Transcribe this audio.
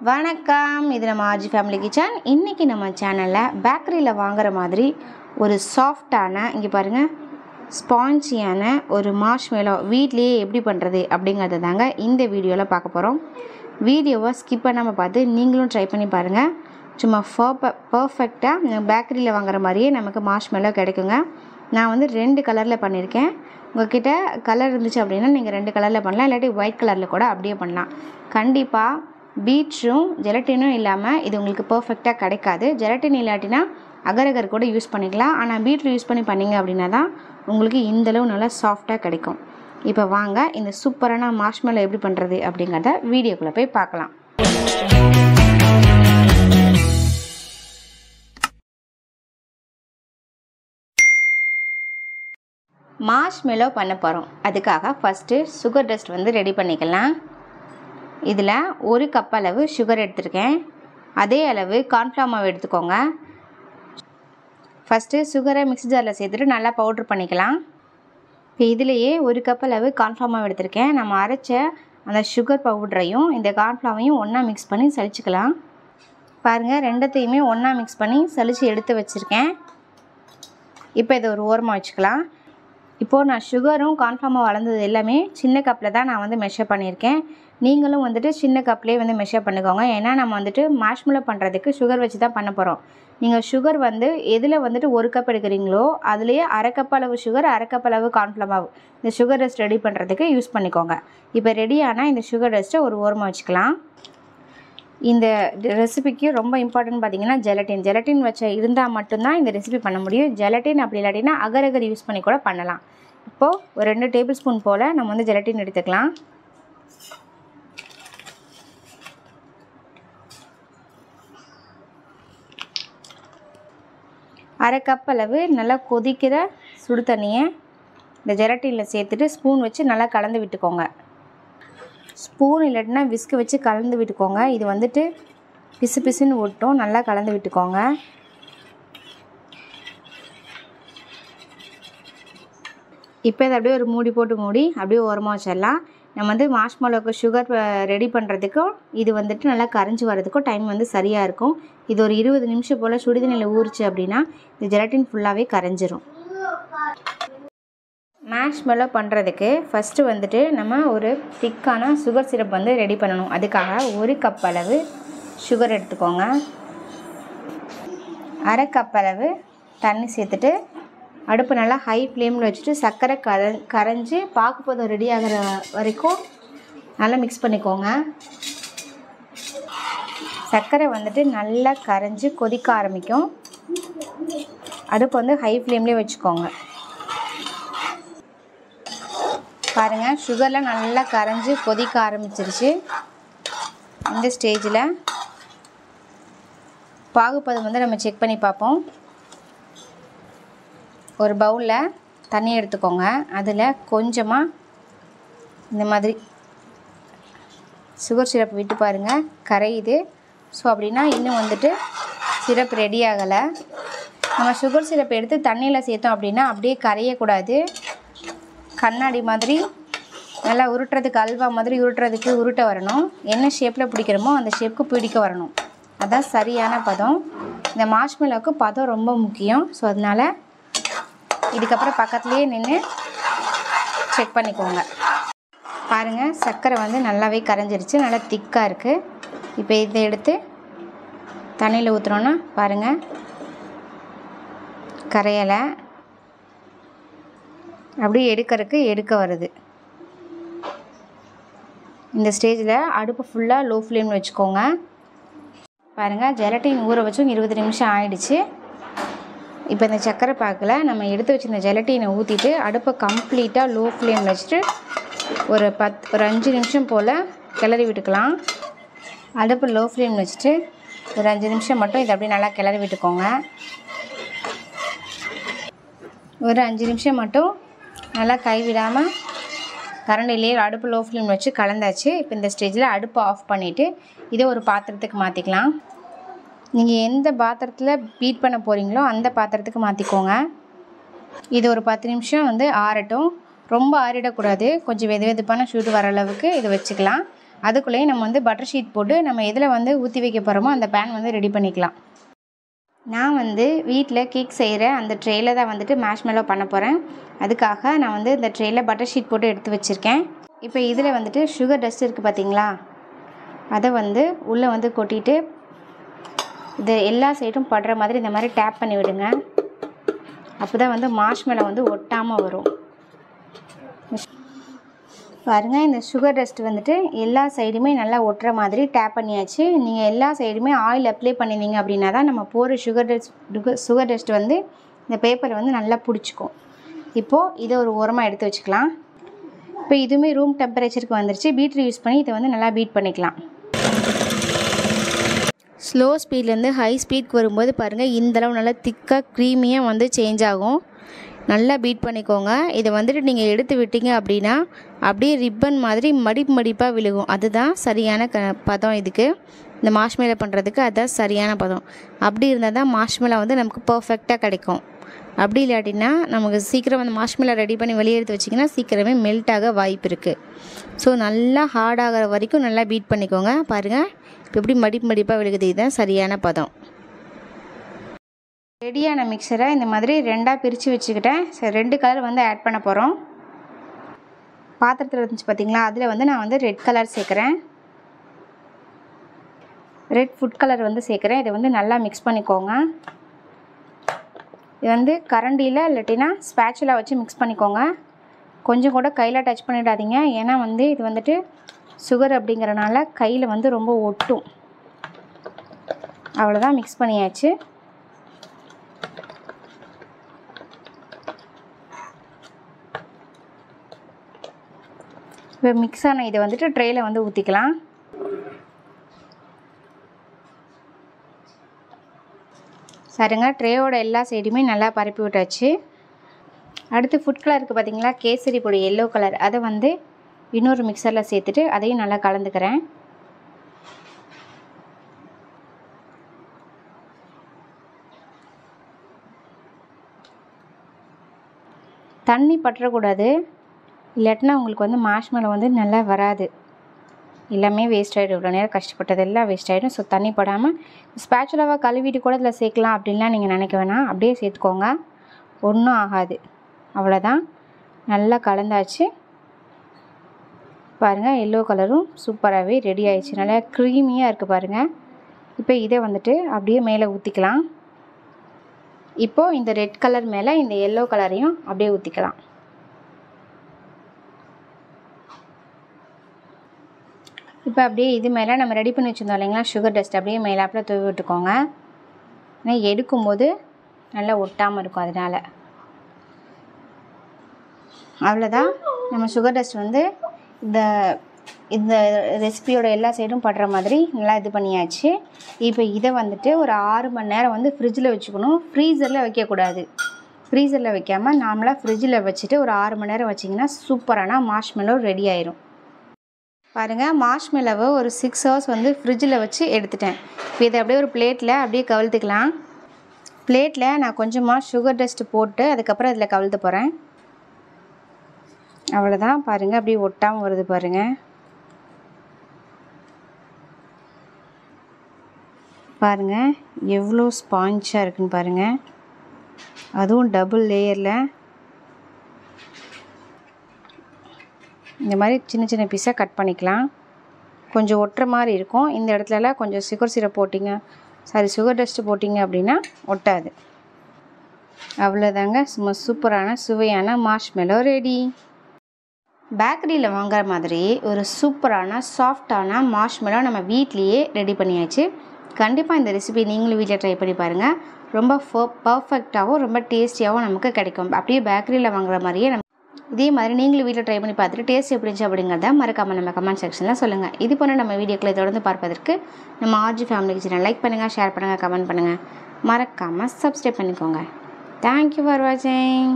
வணக்கம், இது நம்ம ஆர்ஜி ஃபேமிலி கிச்சன். இன்றைக்கி நம்ம சேனலில் பேக்கரியில் வாங்குற மாதிரி ஒரு சாஃப்டான, இங்கே பாருங்கள், ஸ்பான்ஜியான ஒரு மார்ஷ்மெலோ வீட்லேயே எப்படி பண்ணுறது அப்படிங்கிறது தாங்க இந்த வீடியோவில் பார்க்க போகிறோம். வீடியோவை ஸ்கிப் பண்ணாமல் பார்த்து நீங்களும் ட்ரை பண்ணி பாருங்கள். சும்மா பர்ஃபெக்டாக பேக்கரியில் வாங்குற மாதிரியே நமக்கு மார்ஷ்மெலோ கிடைக்குங்க. நான் வந்து 2 கலரில் பண்ணியிருக்கேன். உங்கள்கிட்ட கலர் இருந்துச்சு அப்படின்னா நீங்கள் 2 கலரில் பண்ணலாம், இல்லாட்டி ஒயிட் கலரில் கூட அப்படியே பண்ணலாம். கண்டிப்பாக பீட்ரும் ஜெலட்டினும் இல்லாமல் இது உங்களுக்கு பர்ஃபெக்டாக கிடைக்காது. ஜெலட்டின் இல்லாட்டினா அகரகர் கூட யூஸ் பண்ணிக்கலாம். ஆனால் பீட்ரு யூஸ் பண்ணி பண்ணிங்க அப்படின்னா தான் உங்களுக்கு இந்தளவு நல்லா சாஃப்டாக கிடைக்கும். இப்போ வாங்க இந்த சூப்பரான மார்ஷ்மெலோ எப்படி பண்ணுறது அப்படிங்கிறத வீடியோக்குள்ளே போய் பார்க்கலாம். மார்ஷ்மெலோ பண்ண போகிறோம். அதுக்காக ஃபஸ்ட்டு சுகர் டஸ்ட் வந்து ரெடி பண்ணிக்கலாம். இதில் 1 கப் அளவு சுகர் எடுத்துருக்கேன். அதே அளவு கார்ன்ஃப்ளவர் மாவு எடுத்துக்கோங்க. ஃபஸ்ட்டு சுகரை மிக்ஸி ஜாரில் சேர்த்துட்டு நல்லா பவுட்ரு பண்ணிக்கலாம். இப்போ இதிலையே 1 கப் அளவு கார்ன்ஃப்ளவர் மாவு எடுத்துருக்கேன். நம்ம அரைச்ச அந்த சுகர் பவுடரையும் இந்த கார்ன்ஃப்ளவரையும் ஒன்றா மிக்ஸ் பண்ணி சலிச்சுக்கலாம். பாருங்கள், ரெண்டத்தையுமே ஒன்றா மிக்ஸ் பண்ணி சலித்து எடுத்து வச்சுருக்கேன். இப்போ இதை ஒரு ஓரமாக வச்சுக்கலாம். இப்போது நான் சுகரும் கார்ன்ஃப்ளவர் மாவு வளர்ந்தது எல்லாமே சின்ன கப்பில் தான் நான் வந்து மெஷர் பண்ணியிருக்கேன். நீங்களும் வந்துட்டு சின்ன கப்லேயே வந்து மெஷர் பண்ணிக்கோங்க. ஏன்னா நம்ம வந்துட்டு மார்ஷ்மெலோ பண்ணுறதுக்கு சுகர் வச்சு தான் பண்ண போகிறோம். நீங்கள் சுகர் வந்து எதில் வந்துட்டு 1 கப் எடுக்கிறீங்களோ அதுலேயே அரை கப் அளவு சுகர், அரை கப் அளவு கார்ன்ஃப்ளவர் மாவு இந்த சுகர் டஸ்ட் ரெடி பண்ணுறதுக்கு யூஸ் பண்ணிக்கோங்க. இப்போ ரெடியான இந்த சுகர் டஸ்ட்டை ஒரு ஓரமாக வச்சுக்கலாம். இந்த ரெசிபிக்கு ரொம்ப இம்பார்ட்டன்ட் பார்த்திங்கன்னா ஜெலட்டின் வச்ச இருந்தால் மட்டும்தான் இந்த ரெசிபி பண்ண முடியும். ஜெலட்டின் அப்படி இல்லாட்டினா அகரகர் யூஸ் பண்ணி கூட பண்ணலாம். இப்போது ஒரு 2 டேபிள் ஸ்பூன் போல் நம்ம வந்து ஜெலட்டின் எடுத்துக்கலாம். அரை கப் அளவு நல்லா கொதிக்கிற சுடு தண்ணியை இந்த ஜெலட்டினில் சேர்த்துட்டு ஸ்பூன் வச்சு நல்லா கலந்து விட்டுக்கோங்க. ஸ்பூன் இல்லாட்டினா விஸ்கு வச்சு கலந்து விட்டுக்கோங்க. இது வந்துட்டு பிசு பிசுன்னு ஒட்டும். நல்லா கலந்து விட்டுக்கோங்க. இப்போ இதை அப்படியே ஒரு மூடி போட்டு மூடி அப்படியே ஓரமாக வச்சிடலாம். நம்ம வந்து மார்ஷ்மெலோவுக்கு சுகர் ரெடி பண்ணுறதுக்கும் இது வந்துட்டு நல்லா கரைஞ்சி வரதுக்கும் டைம் வந்து சரியாக இருக்கும். இது ஒரு 20 நிமிஷம் போல் சுடுதண்ணியில் ஊறிச்சு அப்படின்னா இந்த ஜெலட்டின் ஃபுல்லாகவே கரைஞ்சிரும். மார்ஷ்மெலோ பண்ணுறதுக்கு ஃபஸ்ட்டு வந்துட்டு நம்ம ஒரு திக்கான சுகர் சிரப் வந்து ரெடி பண்ணணும். அதுக்காக 1 கப் அளவு சுகர் எடுத்துக்கோங்க. அரை கப் அளவு தண்ணி சேர்த்துட்டு அடுப்பு நல்லா ஹை ஃப்ளேமில் வச்சுட்டு சர்க்கரை கரைஞ்சி பாக்குப்பதம் ரெடி ஆகிற வரைக்கும் நல்லா மிக்ஸ் பண்ணிக்கோங்க. சர்க்கரை வந்துட்டு நல்லா கரைஞ்சி கொதிக்க ஆரம்பிக்கும். அடுப்பு வந்து ஹை ஃப்ளேம்லேயே வச்சுக்கோங்க. பாருங்கள், சுகர்லாம் நல்லா கரைஞ்சி கொதிக்க ஆரம்பிச்சிருச்சு. இந்த ஸ்டேஜில் பாகுப்பதம் வந்து நம்ம செக் பண்ணி பார்ப்போம். ஒரு பவுலில் தண்ணி எடுத்துக்கோங்க. அதில் கொஞ்சமாக இந்த மாதிரி சுகர் சிரப் விட்டு பாருங்கள், கரையுது. ஸோ அப்படின்னா இன்னும் வந்துட்டு சிரப் ரெடி ஆகலை. நம்ம சுகர் சிரப் எடுத்து தண்ணியில் சேர்த்தோம் அப்படின்னா அப்படியே கரையக்கூடாது. கண்ணாடி மாதிரி நல்லா உருட்டுறதுக்கு, அல்வா மாதிரி உருட்ட வரணும். என்ன ஷேப்பில் பிடிக்கிறோமோ அந்த ஷேப்புக்கு பிடிக்க வரணும். அதுதான் சரியான பதம். இந்த மார்ஷ்மெலோவுக்கு பதம் ரொம்ப முக்கியம். ஸோ அதனால் இதுக்கப்புறம் பக்கத்துலேயே நின்று செக் பண்ணிக்கோங்க. பாருங்கள், சர்க்கரை வந்து நல்லாவே கரைஞ்சிருச்சு, நல்லா திக்காக இருக்குது. இப்போ இதை எடுத்து தண்ணியில் ஊற்றுனோன்னா பாருங்கள், கரையலை. அப்படியே எடுக்க வருது. இந்த ஸ்டேஜில் அடுப்பு ஃபுல்லாக லோ ஃப்ளேமில் வச்சுக்கோங்க. பாருங்கள், ஜெலட்டின் ஊற வச்சும் 20 நிமிஷம் ஆயிடுச்சு. இப்போ இந்த சர்க்கரை பாக்கில் நம்ம எடுத்து வச்சுருந்த ஜெலட்டினை ஊற்றிட்டு அடுப்பை கம்ப்ளீட்டாக லோ ஃப்ளேமில் வச்சுட்டு ஒரு 5 நிமிஷம் போல் கிளறி விட்டுக்கலாம். அடுப்பு லோ ஃப்ளேமில் வச்சுட்டு ஒரு 5 நிமிஷம் மட்டும் இதை அப்படியே நல்லா கிளறி விட்டுக்கோங்க. ஒரு 5 நிமிஷம் மட்டும் நல்லா கைவிடாமல் கரண்டிலேயே அடுப்பு லோ ஃப்ளேமில் வச்சு கலந்தாச்சு. இப்போ இந்த ஸ்டேஜில் அடுப்பை ஆஃப் பண்ணிவிட்டு இதை ஒரு பாத்திரத்துக்கு மாற்றிக்கலாம். நீங்கள் எந்த பாத்திரத்தில் பீட் பண்ண போகிறீங்களோ அந்த பாத்திரத்துக்கு மாற்றிக்கோங்க. இது ஒரு 10 நிமிஷம் வந்து ஆறட்டும். ரொம்ப ஆறிடக்கூடாது. கொஞ்சம் வெது வெதுப்பான சூடு வர அளவுக்கு இதை வச்சுக்கலாம். அதுக்குள்ளேயே நம்ம வந்து பட்டர் ஷீட் போட்டு நம்ம எதில் வந்து ஊற்றி வைக்க போகிறோமோ அந்த பேன் வந்து ரெடி பண்ணிக்கலாம். நான் வந்து வீட்டில் கேக் செய்கிற அந்த ட்ரேயில் தான் வந்துட்டு மேஷ்மெலோ பண்ண போகிறேன். அதுக்காக நான் வந்து இந்த ட்ரேயில் பட்டர் ஷீட் போட்டு எடுத்து வச்சுருக்கேன். இப்போ இதில் வந்துட்டு சுகர் டஸ்ட் இருக்குது பார்த்தீங்களா, அதை வந்து உள்ளே வந்து கொட்டிட்டு இது எல்லா சைடும் படுற மாதிரி இந்த மாதிரி டேப் பண்ணி விடுங்க. அப்போ தான் வந்து மார்ஷ்மெலோ வந்து ஒட்டாமல் வரும். பாருங்கள், இந்த சுகர் டஸ்ட் வந்துட்டு எல்லா சைடுமே நல்லா ஒட்டுற மாதிரி டேப் பண்ணியாச்சு. நீங்கள் எல்லா சைடுமே ஆயில் அப்ளை பண்ணியிருந்தீங்க அப்படின்னா தான் நம்ம போகிற சுகர் டஸ்ட் வந்து இந்த பேப்பரை வந்து நல்லா பிடிச்சிக்கும். இப்போது இதை ஒரு ஓரமாக எடுத்து வச்சுக்கலாம். இப்போ இதுவுமே ரூம் டெம்பரேச்சருக்கு வந்துருச்சு. பீட்ரு யூஸ் பண்ணி இதை வந்து நல்லா பீட் பண்ணிக்கலாம். ஸ்லோ ஸ்பீட்லேருந்து ஹை ஸ்பீட்க்கு வரும்போது பாருங்கள், இந்தளவு நல்லா திக்காக க்ரீமியாக வந்து சேஞ்ச் ஆகும். நல்லா பீட் பண்ணிக்கோங்க. இதை வந்துட்டு நீங்கள் எடுத்து விட்டீங்க அப்படின்னா அப்படியே ரிப்பன் மாதிரி மடிப்பாக விழுகும். அதுதான் சரியான பதம். இதுக்கு இந்த மார்ஷ்மெலோ பண்ணுறதுக்கு அதுதான் சரியான பதம். அப்படி இருந்தால் தான் மார்ஷ்மெலோ வந்து நமக்கு பர்ஃபெக்டாக கிடைக்கும். அப்படி இல்லாட்டினா நமக்கு சீக்கிரம் அந்த மார்ஷ்மெலோ ரெடி பண்ணி வெளியே எடுத்து வச்சிங்கன்னா சீக்கிரமே மெல்ட் ஆக வாய்ப்பு இருக்குது. ஸோ நல்லா ஹார்ட் ஆகிற வரைக்கும் நல்லா பீட் பண்ணிக்கோங்க. பாருங்கள், இப்போ எப்படி மடிப்பாக விழுகுது. இதுதான் சரியான பதம். ரெடியான மிக்சரை இந்த மாதிரி ரெண்டாக பிரித்து வச்சுக்கிட்டேன். சரி, 2 கலர் வந்து ஆட் பண்ண போகிறோம். பாத்திரத்தில் இருந்துச்சு பார்த்திங்களா, அதில் வந்து நான் வந்து ரெட் கலர் சேர்க்குறேன். ரெட் ஃபுட் கலர் வந்து சேர்க்குறேன். இதை வந்து நல்லா மிக்ஸ் பண்ணிக்கோங்க. இது வந்து கரண்டியில் இல்லாட்டினா ஸ்பேச்சுலா வச்சு மிக்ஸ் பண்ணிக்கோங்க. கொஞ்சம் கூட கையில் டச் பண்ணிடாதீங்க. ஏன்னா வந்து இது வந்துட்டு சுகர் அப்படிங்கிறனால கையில் வந்து ரொம்ப ஒட்டும். அவ்வளோதான், மிக்ஸ் பண்ணியாச்சு. இப்போ மிக்ஸ் ஆன இதை வந்துட்டு ட்ரேயில் வந்து ஊற்றிக்கலாம். சரிங்க, ட்ரேயோட எல்லா சைடுமே நல்லா பரப்பி விட்டாச்சு. அடுத்து ஃபுட் கலர் இருக்குது பார்த்தீங்களா, கேசரி பொடி எல்லோ கலர், அதை வந்து இன்னொரு மிக்சரில் சேர்த்துட்டு அதையும் நல்லா கலந்துக்கிறேன். தண்ணி பற்றக்கூடாது, இல்லாட்டினா உங்களுக்கு வந்து மார்ஷ்மெலோ வந்து நல்லா வராது. எல்லாமே வேஸ்ட் ஆகிடும். இவ்வளோ நேரம் கஷ்டப்பட்டது எல்லாம் வேஸ்ட் ஆகிடும். ஸோ தண்ணி படாமல் ஸ்பேச்சுலாவாக கழுவிட்டு கூட இதில் சேர்க்கலாம் அப்படின்லாம் நீங்கள் நினைக்க வேணாம். அப்படியே சேர்த்துக்கோங்க, ஒன்றும் ஆகாது. அவ்வளோதான், நல்லா கலந்தாச்சு. பாருங்கள், எல்லோ கலரும் சூப்பராகவே ரெடி ஆயிடுச்சு. நல்லா க்ரீமியாக இருக்குது பாருங்கள். இப்போ இதை வந்துட்டு அப்படியே மேலே ஊற்றிக்கலாம். இப்போது இந்த ரெட் கலர் மேலே இந்த எல்லோ கலரையும் அப்படியே ஊற்றிக்கலாம். இப்போ அப்படியே இது மேலே நம்ம ரெடி பண்ணி வச்சுருந்தோம் இல்லைங்களா சுகர் டஸ்ட், அப்படியே மேலாப்பில் தூவி விட்டுக்கோங்க. ஆனால் எடுக்கும்போது நல்லா ஒட்டாமல் இருக்கும். அதனால் அவ்வளோதான், நம்ம சுகர் டஸ்ட் வந்து இந்த ரெசிபியோட எல்லா சைடும் படுற மாதிரி நல்லா இது பண்ணியாச்சு. இப்போ இதை வந்துட்டு ஒரு 6 மணி நேரம் வந்து ஃப்ரிட்ஜில் வச்சுக்கணும். ஃப்ரீசரில் வைக்கக்கூடாது. ஃப்ரீசரில் வைக்காமல் நார்மலாக ஃப்ரிட்ஜில் வச்சுட்டு ஒரு 6 மணி நேரம் வச்சிங்கன்னா சூப்பரான மார்ஷ்மெலோ ரெடி ஆயிரும். பாருங்கள், மார்ஷ்மெலோவை ஒரு 6 ஹவர்ஸ் வந்து ஃப்ரிட்ஜில் வச்சு எடுத்துட்டேன். இப்போ இதை அப்படியே ஒரு பிளேட்டில் அப்படியே கவிழ்த்துக்கலாம். பிளேட்டில் நான் கொஞ்சமாக சுகர் டஸ்ட்டு போட்டு அதுக்கப்புறம் அதில் கவிழ்த்து போகிறேன். அவ்வளோதான், பாருங்கள் அப்படியே ஒட்டாமல் வருது பாருங்கள். பாருங்கள் எவ்வளோ ஸ்பாஞ்சாக இருக்குன்னு பாருங்கள். அதுவும் டபுள் லேயரில் இந்த மாதிரி சின்ன சின்ன பீஸாக கட் பண்ணிக்கலாம். கொஞ்சம் ஒட்டுற மாதிரி இருக்கும். இந்த இடத்துலலாம் கொஞ்சம் சுகர் டஸ்ட்டு போட்டிங்க அப்படின்னா ஒட்டாது. அவ்வளோதாங்க, சும்மா சூப்பரான சுவையான மார்ஷ்மெலோ ரெடி. பேக்கரியில் வாங்குற மாதிரி ஒரு சூப்பரான சாஃப்டான மார்ஷ்மெலோ நம்ம வீட்லேயே ரெடி பண்ணியாச்சு. கண்டிப்பாக இந்த ரெசிபி நீங்களும் வீட்டில் ட்ரை பண்ணி பாருங்கள். ரொம்ப பர்ஃபெக்டாகவும் ரொம்ப டேஸ்டியாகவும் நமக்கு கிடைக்கும். அப்படியே பேக்கரியில் வாங்குற மாதிரியே இதே மாதிரி நீங்களும் வீட்டில் ட்ரை பண்ணி பார்த்துட்டு டேஸ்ட் எப்படி இருந்துச்சு அப்படிங்கிறத மறக்காமல் நம்ம கமெண்ட் செக்ஷனில் சொல்லுங்கள். இது போன்ற நம்ம வீடியோக்களை தொடர்ந்து பார்ப்பதற்கு நம்ம ஆர்ஜி ஃபேமிலி கிச்சனை லைக் பண்ணுங்கள், ஷேர் பண்ணுங்கள், கமெண்ட் பண்ணுங்கள். மறக்காமல் சப்ஸ்கிரைப் பண்ணிக்கோங்க. தேங்க்யூ ஃபார் வாட்சிங்.